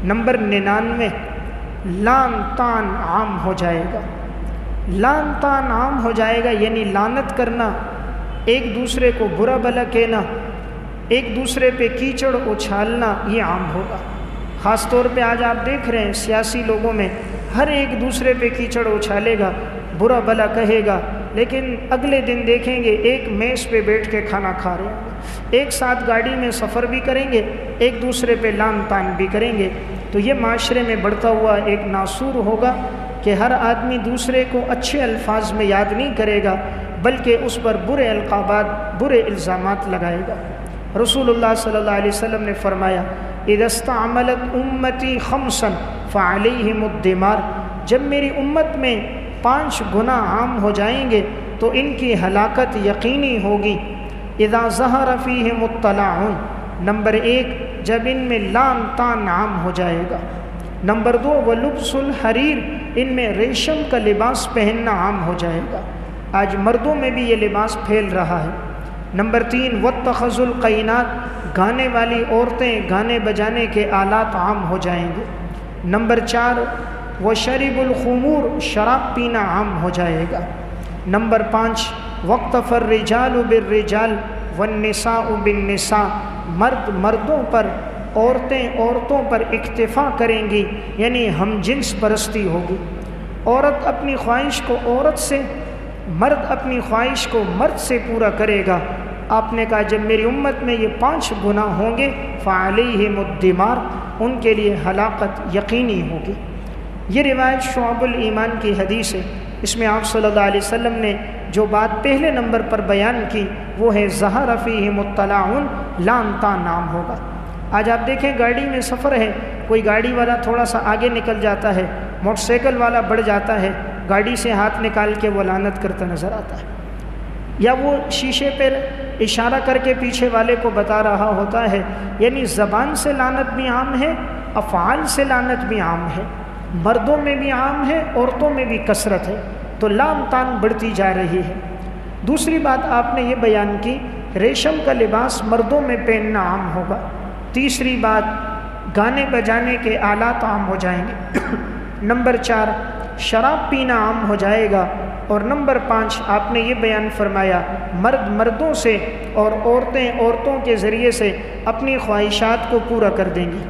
Number 99 لعن طعن عام ہو جائے گا۔ لعن طعن عام ہو جائے گا یعنی لعنت کرنا، ایک دوسرے کو برا بھلا کہنا، ایک دوسرے پہ کیچڑ اچھالنا، یہ عام ہوگا۔ خاص طور پہ آج آپ دیکھ رہے ہیں سیاسی لوگوں میں ہر ایک دوسرے پہ کیچڑ اچھالے گا، برا بھلا کہے گا، لیکن اگلے دن دیکھیں گے ایک میز پہ بیٹھ کے کھانا کھا رہے ہیں، ایک ساتھ گاڑی میں سفر بھی کریں گے، ایک دوسرے پہ لعن طعن بھی کریں گے۔ تو یہ معاشرے میں بڑھتا ہوا ایک ناسور ہوگا کہ ہر آدمی دوسرے کو اچھے الفاظ میں یاد نہیں کرے گا، بلکہ اس پر برے القابات، برے الزامات لگائے گا۔ رسول اللہ صلی اللہ علیہ وسلم نے فرمایا اذا استعملت امتی خمسا فعلیہم الدمار، جب میری امت میں 5 گناہ عام ہو جائیں گے تو ان کی ہلاکت یقینی ہوگی۔ اذا ظہر فیہم الطلاعن، نمبر 1 جب ان میں لعن طعن عام ہو جائے گا۔ نمبر 2 ولبس الحریر، ان میں ریشم کا لباس پہننا عام ہو جائے گا، آج مردوں میں بھی یہ لباس پھیل رہا ہے۔ نمبر 3 واتخذ القینات، گانے والی عورتیں گانے بجانے کے آلات عام ہو جائیں گے۔ نمبر 4 وشرب الخمور، شراب پینا عام ہو جائے گا۔ نمبر 5 واقتفى الرجال بالرجال والنساء بالنساء، مرد مردوں پر، عورتیں عورتوں پر اکتفا کریں گی، یعنی ہم جنس پرستی ہوگی۔ عورت اپنی خواہش کو عورت سے، مرد اپنی خواہش کو مرد سے پورا کرے گا۔ آپ نے کہا جب میری امت میں یہ 5 گناہ ہوں گے فعلیہم الدمار، ان کے لیے ہلاکت یقینی ہوگی۔ یہ روایت شعب الایمان کی حدیث ہے، اس میں آپ صلی اللہ علیہ وسلم نے جو بات پہلے نمبر پر بیان کی وہ ہے ظہر فیہم الطلاعن، لعن طعن عام ہوگا۔ آج آپ دیکھیں گاڑی میں سفر ہے، کوئی گاڑی والا تھوڑا سا آگے نکل جاتا ہے، موٹر سائیکل والا بڑھ جاتا ہے، گاڑی سے ہاتھ نکال کے وہ لعنت کرتا نظر آتا ہے، یا وہ شیشے پر اشارہ کر کے پیچھے والے کو بتا رہا ہوتا ہے۔ یعنی زبان سے لعنت بھی عام ہے، افعال سے لعنت بھی عام ہے، مردوں میں بھی عام ہے، عورتوں میں بھی کثرت ہے، تو لعن طعن بڑھتی جا رہی ہے۔ دوسری بات آپ نے یہ بیان کی ریشم کا لباس مردوں میں پہننا عام ہوگا۔ تیسری بات گانے بجانے کے آلات عام ہو جائیں گے۔ نمبر 4 شراب پینا عام ہو جائے گا، اور نمبر 5 آپ نے یہ بیان فرمایا مرد مردوں سے اور عورتیں عورتوں کے ذریعے سے اپنی خواہشات کو پورا کر دیں گی۔